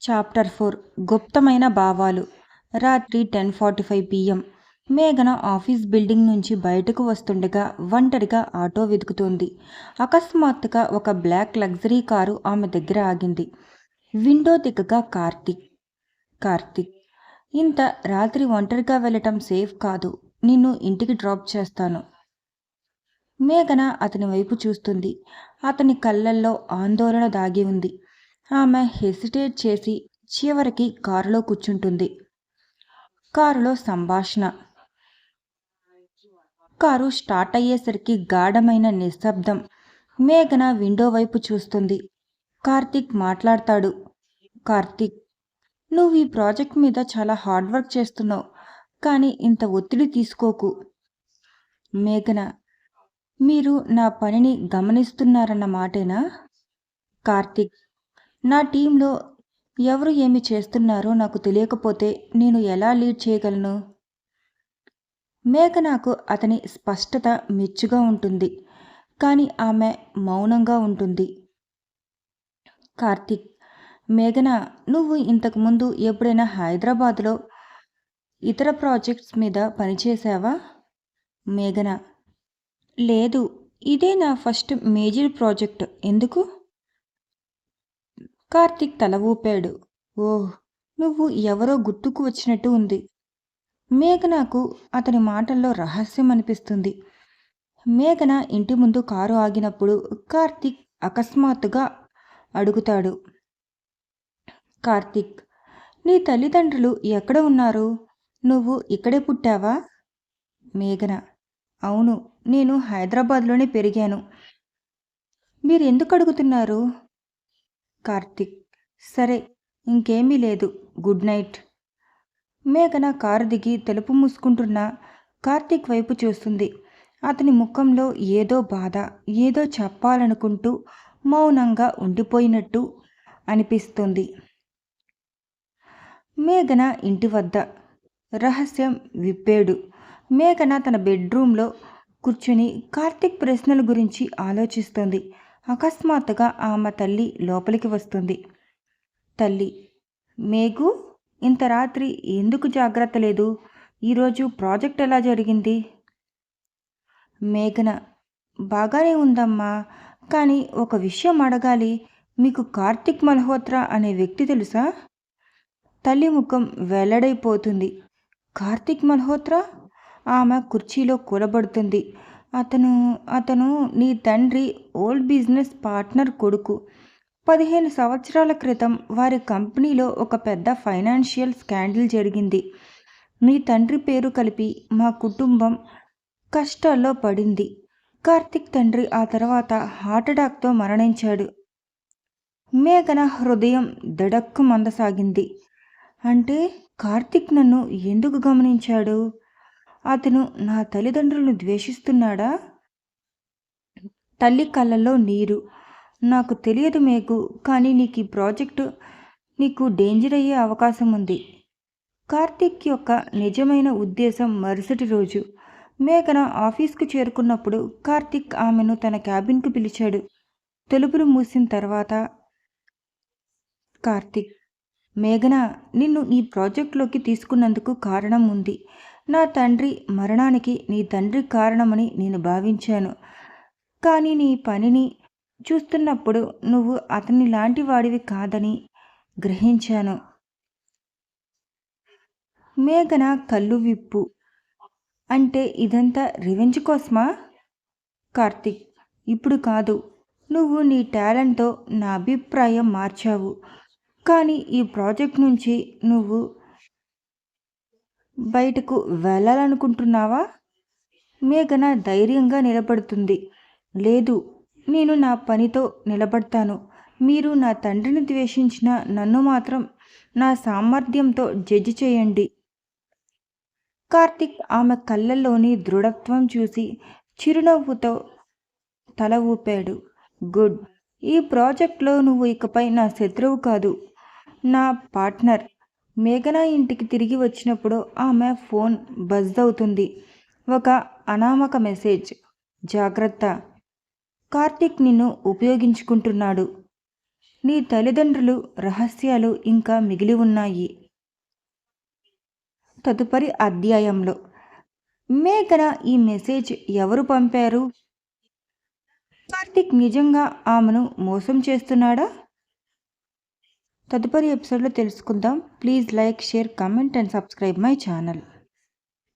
Chapter 4 గుప్తమైన భావాలు. రాత్రి 10:45 PM. మేఘన ఆఫీస్ బిల్డింగ్ నుంచి బయటకు వస్తుండగా ఒంటరిగా ఆటో వెతుకుతోంది. అకస్మాత్తుగా ఒక బ్లాక్ లగ్జరీ కారు ఆమె దగ్గర ఆగింది. విండో దిగ్గగా కార్తీక్, ఇంత రాత్రి ఒంటరిగా వెళ్ళటం సేఫ్ కాదు. నిన్ను ఇంటికి డ్రాప్ చేస్తాను. మేఘన అతని వైపు చూస్తుంది. అతని కళ్ళల్లో ఆందోళన దాగి ఉంది. ఆమె హెసిటేట్ చేసి చివరికి కారులో కూర్చుంటుంది. కారులో సంభాషణ. కారు స్టార్ట్ అయ్యేసరికి గాఢమైన నిశ్శబ్దం. మేఘన విండో వైపు చూస్తుంది. కార్తీక్ మాట్లాడతాడు. కార్తీక్, నువ్వు ఈ ప్రాజెక్ట్ మీద చాలా హార్డ్ వర్క్ చేస్తున్నావు, కానీ ఇంత ఒత్తిడి తీసుకోకు. మేఘన, మీరు నా పనిని గమనిస్తున్నారన్న మాటేనా? కార్తీక్, నా టీంలో ఎవరు ఏమి చేస్తున్నారో నాకు తెలియకపోతే నేను ఎలా లీడ్ చేయగలను? మేఘనకు అతని స్పష్టత మెచ్చుగా ఉంటుంది, కానీ ఆమె మౌనంగా ఉంటుంది. కార్తీక్, మేఘన, నువ్వు ఇంతకుముందు ఎప్పుడైనా హైదరాబాద్లో ఇతర ప్రాజెక్ట్స్ మీద పనిచేసావా? మేఘన, లేదు, ఇదే నా ఫస్ట్ మేజర్ ప్రాజెక్ట్. ఎందుకు? కార్తీక్ తల ఊపాడు. ఓహ్, నువ్వు ఎవరో గుర్తుకు వచ్చినట్టు ఉంది. మేఘనకు అతని మాటల్లో రహస్యం అనిపిస్తుంది. మేఘన ఇంటి ముందు కారు ఆగినప్పుడు కార్తీక్ అకస్మాత్తుగా అడుగుతాడు. కార్తీక్, నీ తల్లిదండ్రులు ఎక్కడ ఉన్నారు? నువ్వు ఇక్కడే పుట్టావా? మేఘన, అవును, నేను హైదరాబాద్లోనే పెరిగాను. మీరు ఎందుకు అడుగుతున్నారు? కార్తీక్, సరే, ఇంకేమీ లేదు, గుడ్ నైట్. మేఘన కారు దిగి తలుపు మూసుకుంటున్న కార్తీక్ వైపు చూస్తుంది. అతని ముఖంలో ఏదో బాధ, ఏదో చెప్పాలనుకుంటూ మౌనంగా ఉండిపోయినట్టు అనిపిస్తుంది. మేఘన ఇంటి వద్ద రహస్యం విప్పాడు. మేఘన తన బెడ్రూమ్లో కూర్చుని కార్తీక్ ప్రశ్నల గురించి ఆలోచిస్తుంది. అకస్మాత్తుగా ఆమె తల్లి లోపలికి వస్తుంది. తల్లి, మేఘు, ఇంత రాత్రి ఎందుకు జాగ్రత్త లేదు? ఈరోజు ప్రాజెక్ట్ ఎలా జరిగింది? మేఘన, బాగానే ఉందమ్మా, కానీ ఒక విషయం అడగాలి. మీకు కార్తీక్ మల్హోత్రా అనే వ్యక్తి తెలుసా? తల్లి ముఖం వెల్లడైపోతుంది. కార్తీక్ మల్హోత్రా? ఆమె కుర్చీలో కూలబడుతుంది. అతను నీ తండ్రి ఓల్డ్ బిజినెస్ పార్ట్నర్ కొడుకు. 15 సంవత్సరాల క్రితం వారి కంపెనీలో ఒక పెద్ద ఫైనాన్షియల్ స్కాండల్ జరిగింది. నీ తండ్రి పేరు కలిపి మా కుటుంబం కష్టాల్లో పడింది. కార్తీక్ తండ్రి ఆ తర్వాత హార్ట్అటాక్తో మరణించాడు. మేఘన హృదయం దడక్కు మందసాగింది. అంటే కార్తీక్ నన్ను ఎందుకు గమనించాడు? అతను నా తల్లిదండ్రులను ద్వేషిస్తున్నాడా? తల్లి కళ్ళల్లో నీరు. నాకు తెలియదు మేఘు, కానీ నీకు ఈ ప్రాజెక్టు నీకు డేంజర్ అయ్యే అవకాశం ఉంది. కార్తీక్ యొక్క నిజమైన ఉద్దేశం మరుసటి రోజు మేఘన ఆఫీస్కు చేరుకున్నప్పుడు కార్తీక్ ఆమెను తన క్యాబిన్కు పిలిచాడు. తలుపులు మూసిన తర్వాత కార్తీక్, మేఘన, నిన్ను ఈ ప్రాజెక్టులోకి తీసుకున్నందుకు కారణం ఉంది. నా తండ్రి మరణానికి నీ తండ్రి కారణమని నేను భావించాను, కానీ నీ పనిని చూస్తున్నప్పుడు నువ్వు అతని లాంటి వాడివి కాదని గ్రహించాను. మేఘన కళ్ళు విప్పు. అంటే ఇదంతా రివెంజ్ కోసమా? కార్తీక్, ఇప్పుడు కాదు. నువ్వు నీ టాలెంట్తో నా అభిప్రాయం మార్చావు, కానీ ఈ ప్రాజెక్ట్ నుంచి నువ్వు బయటకు వెళ్ళాలనుకుంటున్నావా? మేఘన ధైర్యంగా నిలబడుతుంది. లేదు, నేను నా పనితో నిలబడతాను. మీరు నా తండ్రిని ద్వేషించిన నన్ను మాత్రం నా సామర్థ్యంతో జడ్జి చేయండి. కార్తీక్ ఆమె కళ్ళల్లోని దృఢత్వం చూసి చిరునవ్వుతో తల ఊపాడు. గుడ్, ఈ ప్రాజెక్ట్లో నువ్వు ఇకపై నా శత్రువు కాదు, నా పార్ట్నర్. మేఘన ఇంటికి తిరిగి వచ్చినప్పుడు ఆమె ఫోన్ బజ్ అవుతుంది. ఒక అనామక మెసేజ్. జాగ్రత్త, కార్తీక్ నిన్ను ఉపయోగించుకుంటున్నాడు. నీ తల్లిదండ్రులు రహస్యాలు ఇంకా మిగిలి ఉన్నాయి. తదుపరి అధ్యాయంలో మేఘన ఈ మెసేజ్ ఎవరు పంపారు? కార్తీక్ నిజంగా ఆమెను మోసం చేస్తున్నాడా? తదుపరి ఎపిసోడ్లో తెలుసుకుందాం. Please like, share, comment and subscribe my channel.